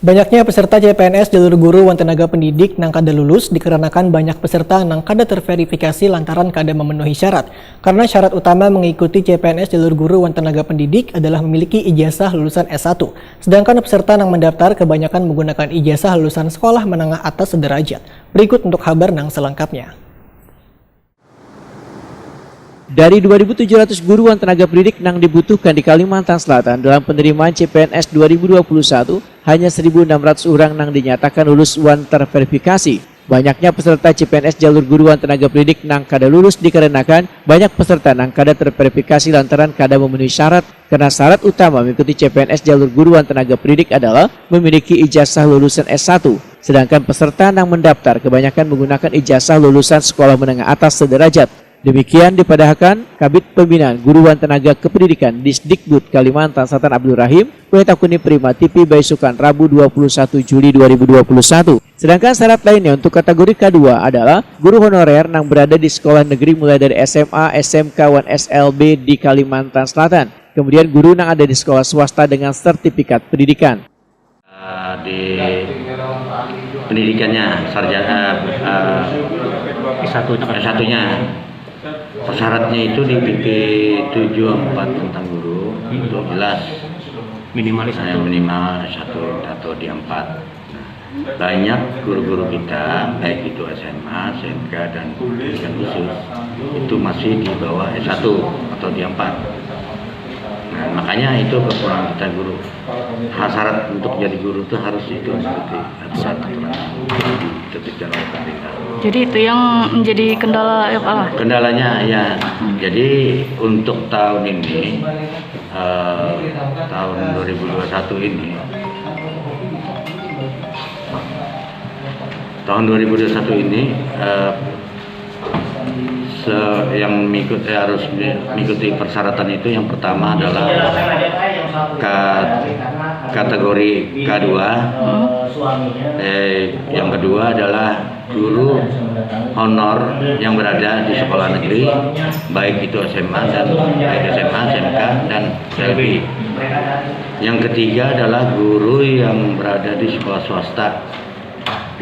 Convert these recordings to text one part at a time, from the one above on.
Banyaknya peserta CPNS jalur guru wan tenaga pendidik nang kada lulus dikarenakan banyak peserta nang kada terverifikasi lantaran kada memenuhi syarat. Karena syarat utama mengikuti CPNS jalur guru wan tenaga pendidik adalah memiliki ijazah lulusan S1. Sedangkan peserta nang mendaftar kebanyakan menggunakan ijazah lulusan sekolah menengah atas sederajat. Berikut untuk kabar nang selengkapnya. Dari 2.700 guru wan tenaga pendidik yang dibutuhkan di Kalimantan Selatan dalam penerimaan CPNS 2021, hanya 1.600 orang yang dinyatakan lulus wan terverifikasi. Banyaknya peserta CPNS jalur guru wan tenaga pendidik yang kada lulus dikarenakan banyak peserta yang kada terverifikasi lantaran kada memenuhi syarat. Karena syarat utama mengikuti CPNS jalur guru wan tenaga pendidik adalah memiliki ijazah lulusan S1. Sedangkan peserta yang mendaftar kebanyakan menggunakan ijazah lulusan sekolah menengah atas sederajat. Demikian dipadahkan Kabid Pembinaan Guru wan Tenaga Kependidikan Disdikbud Kalimantan Selatan Abdul Rahim Wetakuni Prima TV Baisukan Rabu 21 Juli 2021. Sedangkan syarat lainnya untuk kategori K2 adalah guru honorer yang berada di sekolah negeri mulai dari SMA, SMK, wan SLB di Kalimantan Selatan. Kemudian guru yang ada di sekolah swasta dengan sertifikat pendidikan. Di pendidikannya sarjana S1-nya. Syaratnya itu di PP 74 tentang guru itu jelas minimal S1 atau di 4. Banyak guru-guru kita baik itu SMA, SMK dan pendidikan khusus itu masih di bawah S1 atau di 4. Nah, makanya itu kekurangan kita guru. Syarat untuk jadi guru itu harus itu seperti aturan-aturan diterbitkan oleh pemerintah. Jadi itu yang menjadi kendala ya Pak? Kendalanya ya, jadi untuk tahun ini, tahun 2021 ini, yang harus mengikuti persyaratan itu yang pertama adalah kategori K2, yang kedua adalah guru honor yang berada di sekolah negeri, baik itu SMA, SMK dan SLB. Yang ketiga adalah guru yang berada di sekolah swasta.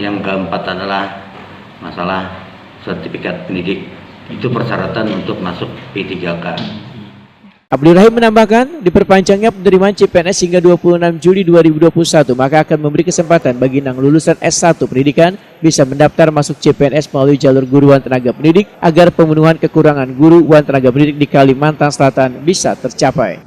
Yang keempat adalah masalah sertifikat pendidik. Itu persyaratan untuk masuk P3K. Abdul Rahim menambahkan, diperpanjangnya penerimaan CPNS hingga 26 Juli 2021, maka akan memberi kesempatan bagi yang lulusan S1 pendidikan bisa mendaftar masuk CPNS melalui jalur guru wan tenaga pendidik agar pemenuhan kekurangan guru wan tenaga pendidik di Kalimantan Selatan bisa tercapai.